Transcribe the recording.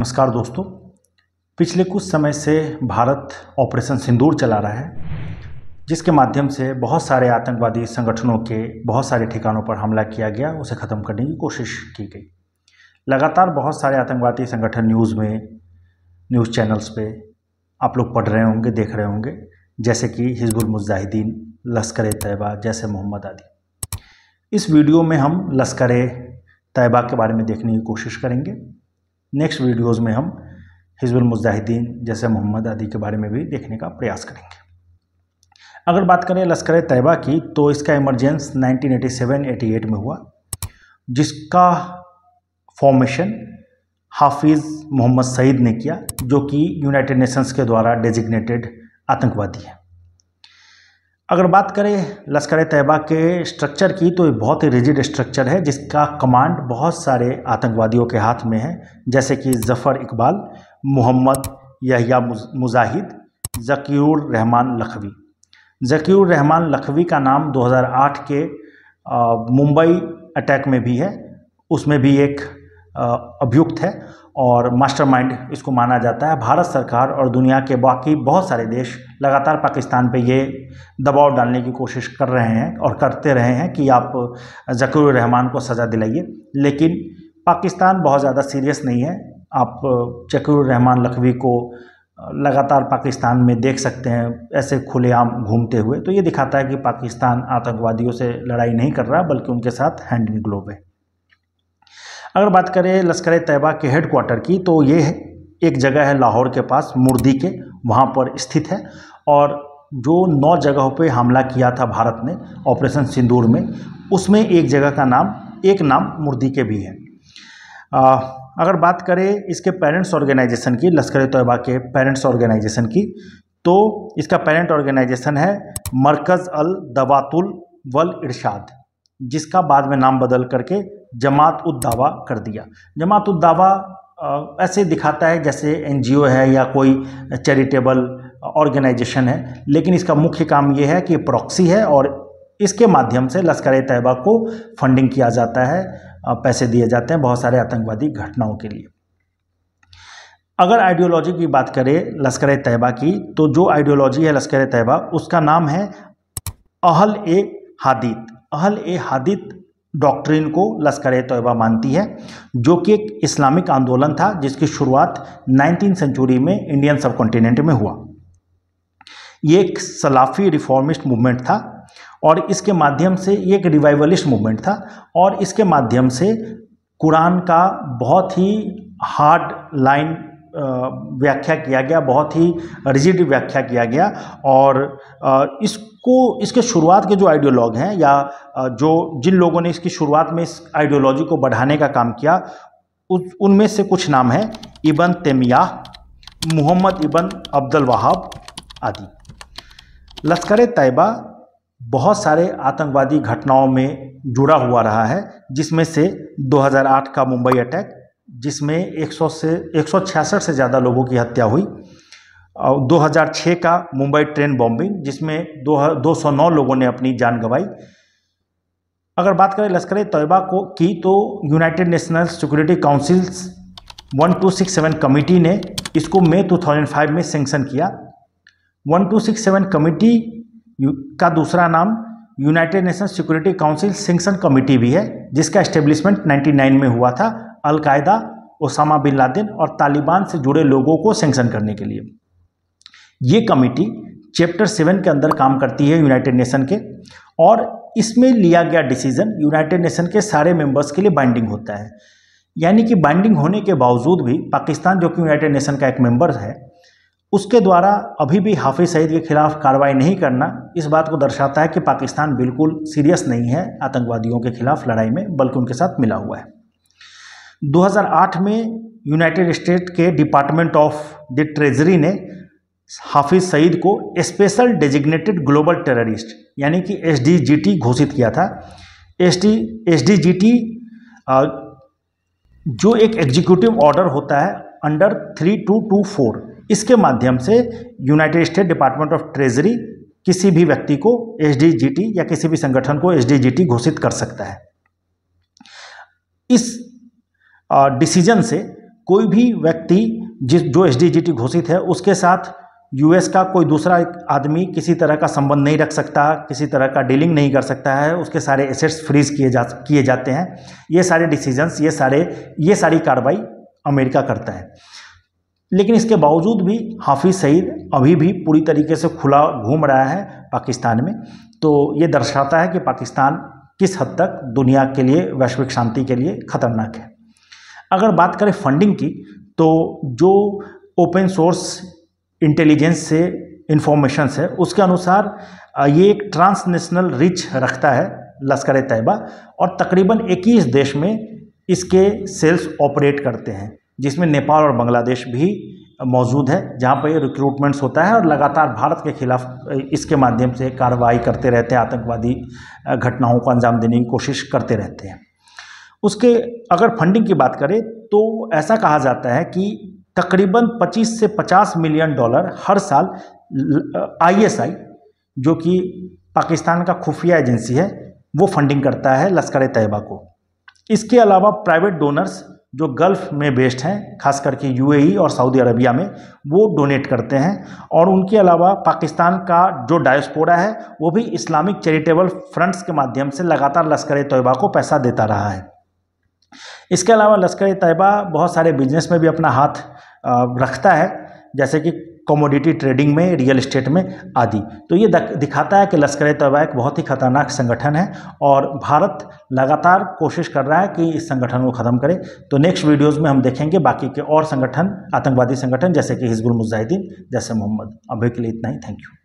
नमस्कार दोस्तों। पिछले कुछ समय से भारत ऑपरेशन सिंदूर चला रहा है, जिसके माध्यम से बहुत सारे आतंकवादी संगठनों के बहुत सारे ठिकानों पर हमला किया गया, उसे ख़त्म करने की कोशिश की गई। लगातार बहुत सारे आतंकवादी संगठन न्यूज़ में, न्यूज़ चैनल्स पे आप लोग पढ़ रहे होंगे, देख रहे होंगे, जैसे कि हिजबुल मुजाहिदीन, लश्कर तैयबा, जैसे मोहम्मद आदि। इस वीडियो में हम लश्कर तैयबा के बारे में देखने की कोशिश करेंगे। नेक्स्ट वीडियोज़ में हम हिजबुल मुजाहिदीन जैसे मोहम्मद आदि के बारे में भी देखने का प्रयास करेंगे। अगर बात करें लश्कर तैयबा की, तो इसका इमरजेंस 1987-88 में हुआ, जिसका फॉर्मेशन हाफिज़ मोहम्मद सईद ने किया, जो कि यूनाइटेड नेशंस के द्वारा डेजिग्नेटेड आतंकवादी है। अगर बात करें लश्कर तैयबा के स्ट्रक्चर की, तो ये बहुत ही रिजिड स्ट्रक्चर है, जिसका कमांड बहुत सारे आतंकवादियों के हाथ में है, जैसे कि जफ़र इकबाल, मोहम्मद यहिया मुजाहिद, ज़कीरुर रहमान लखवी। ज़कीरुर रहमान लखवी का नाम 2008 के मुंबई अटैक में भी है, उसमें भी एक अभियुक्त है और मास्टरमाइंड इसको माना जाता है। भारत सरकार और दुनिया के बाकी बहुत सारे देश लगातार पाकिस्तान पे ये दबाव डालने की कोशिश कर रहे हैं और करते रहे हैं कि आप ज़कीरुर रहमान को सज़ा दिलाइए, लेकिन पाकिस्तान बहुत ज़्यादा सीरियस नहीं है। आप ज़कीरुर रहमान लखवी को लगातार पाकिस्तान में देख सकते हैं ऐसे खुलेआम घूमते हुए, तो ये दिखाता है कि पाकिस्तान आतंकवादियों से लड़ाई नहीं कर रहा, बल्कि उनके साथ हैंड इन ग्लोव है। अगर बात करें लश्कर तैयबा के हेडक्वार्टर की, तो ये एक जगह है लाहौर के पास, मुर्दी के, वहाँ पर स्थित है। और जो 9 जगहों पे हमला किया था भारत ने ऑपरेशन सिंदूर में, उसमें एक नाम मुर्दी के भी है। अगर बात करें इसके पेरेंट्स ऑर्गेनाइजेशन की, लश्कर तैयबा के पेरेंट्स ऑर्गेनाइजेशन की, तो इसका पेरेंट ऑर्गेनाइजेशन है मरकज़ अल दवातुल वल इरशाद, जिसका बाद में नाम बदल करके जमात उद दावा कर दिया। जमात उद दावा ऐसे दिखाता है जैसे एनजीओ है या कोई चैरिटेबल ऑर्गेनाइजेशन है, लेकिन इसका मुख्य काम ये है कि प्रॉक्सी है और इसके माध्यम से लश्कर तैयबा को फंडिंग किया जाता है, पैसे दिए जाते हैं बहुत सारे आतंकवादी घटनाओं के लिए। अगर आइडियोलॉजी की बात करें लश्कर तैयबा की, तो जो आइडियोलॉजी है लश्कर तैयबा, उसका नाम है अहल ए हादीत। अहल ए हादीत डॉक्ट्रिन को लश्कर तैयबा मानती है, जो कि एक इस्लामिक आंदोलन था, जिसकी शुरुआत 19वीं सेंचुरी में इंडियन सब कॉन्टिनेंट में हुआ। ये एक सलाफी रिफॉर्मिस्ट मूवमेंट था और इसके माध्यम से ये एक रिवाइवलिस्ट मूवमेंट था और इसके माध्यम से कुरान का बहुत ही हार्ड लाइन व्याख्या किया गया, बहुत ही रिजिड व्याख्या किया गया। और इसके शुरुआत के जो आइडियोलॉग हैं या जिन लोगों ने इसकी शुरुआत में इस आइडियोलॉजी को बढ़ाने का काम किया, उनमें से कुछ नाम हैं इब्न तैमिय्याह, मुहम्मद इब्न अब्दुल वहाब आदि। लश्कर तैयबा बहुत सारे आतंकवादी घटनाओं में जुड़ा हुआ रहा है, जिसमें से 2008 का मुंबई अटैक, जिसमें 166 से ज़्यादा लोगों की हत्या हुई, 2006 का मुंबई ट्रेन बॉम्बिंग, जिसमें 209 लोगों ने अपनी जान गंवाई। अगर बात करें लश्कर तैयबा की, तो United national security council 1267 committee ने इसको मई 2005 में सैंक्शन किया। 1267 कमेटी का दूसरा नाम United Nations security council sanction committee भी है, जिसका एस्टेब्लिशमेंट 1999 में हुआ था अलकायदा, ओसामा बिन लादेन और तालिबान से जुड़े लोगों को सैंक्शन करने के लिए। ये कमेटी चैप्टर 7 के अंदर काम करती है यूनाइटेड नेशन के, और इसमें लिया गया डिसीजन यूनाइटेड नेशन के सारे मेंबर्स के लिए बाइंडिंग होता है। यानी कि बाइंडिंग होने के बावजूद भी पाकिस्तान, जो कि यूनाइटेड नेशन का एक मेंबर है, उसके द्वारा अभी भी हाफिज़ सईद के खिलाफ कार्रवाई नहीं करना इस बात को दर्शाता है कि पाकिस्तान बिल्कुल सीरियस नहीं है आतंकवादियों के खिलाफ लड़ाई में, बल्कि उनके साथ मिला हुआ है। 2008 में यूनाइटेड स्टेट के डिपार्टमेंट ऑफ द ट्रेजरी ने हाफिज़ सईद को स्पेशल डेजिग्नेटेड ग्लोबल टेररिस्ट यानी कि SDGT घोषित किया था। SDGT जो एक एग्जीक्यूटिव ऑर्डर होता है अंडर 3224, इसके माध्यम से United state department of treasury किसी भी व्यक्ति को SDGT या किसी भी संगठन को SDGT घोषित कर सकता है। इस डिसीजन से कोई भी व्यक्ति जो SDGT घोषित है उसके साथ US का कोई दूसरा आदमी किसी तरह का संबंध नहीं रख सकता, किसी तरह का डीलिंग नहीं कर सकता है, उसके सारे एसेट्स फ्रीज किए जाते हैं। ये सारे डिसीजंस, ये सारी कार्रवाई अमेरिका करता है। लेकिन इसके बावजूद भी हाफिज़ सईद अभी भी पूरी तरीके से खुला घूम रहा है पाकिस्तान में। तो ये दर्शाता है कि पाकिस्तान किस हद तक दुनिया के लिए, वैश्विक शांति के लिए खतरनाक है। अगर बात करें फंडिंग की, तो जो ओपन सोर्स इंटेलिजेंस से इंफॉर्मेशंस है उसके अनुसार ये एक ट्रांसनेशनल रीच रखता है लश्कर तैयबा, और तकरीबन 21 देश में इसके सेल्स ऑपरेट करते हैं, जिसमें नेपाल और बांग्लादेश भी मौजूद है, जहां पर ये रिक्रूटमेंट्स होता है और लगातार भारत के खिलाफ इसके माध्यम से कार्रवाई करते रहते हैं, आतंकवादी घटनाओं को अंजाम देने की कोशिश करते रहते हैं। उसके अगर फंडिंग की बात करें तो ऐसा कहा जाता है कि तकरीबन 25 से 50 मिलियन डॉलर हर साल ISI, जो कि पाकिस्तान का खुफिया एजेंसी है, वो फंडिंग करता है लश्कर तैयबा को। इसके अलावा प्राइवेट डोनर्स जो गल्फ में बेस्ड हैं, खास करके UAE और सऊदी अरबिया में, वो डोनेट करते हैं। और उनके अलावा पाकिस्तान का जो डायस्पोरा है वो भी इस्लामिक चैरिटेबल फ्रंट्स के माध्यम से लगातार लश्कर तैयबा को पैसा देता रहा है। इसके अलावा लश्कर तैयबा बहुत सारे बिजनेस में भी अपना हाथ रखता है, जैसे कि कमोडिटी ट्रेडिंग में, रियल एस्टेट में आदि। तो ये दिखाता है कि लश्कर तैयबा एक बहुत ही खतरनाक संगठन है और भारत लगातार कोशिश कर रहा है कि इस संगठन को ख़त्म करे। तो नेक्स्ट वीडियोज़ में हम देखेंगे बाकी के और संगठन, आतंकवादी संगठन जैसे कि हिजबुल मुजाहिदीन, जैसे मोहम्मद। अभी के लिए इतना ही। Thank you.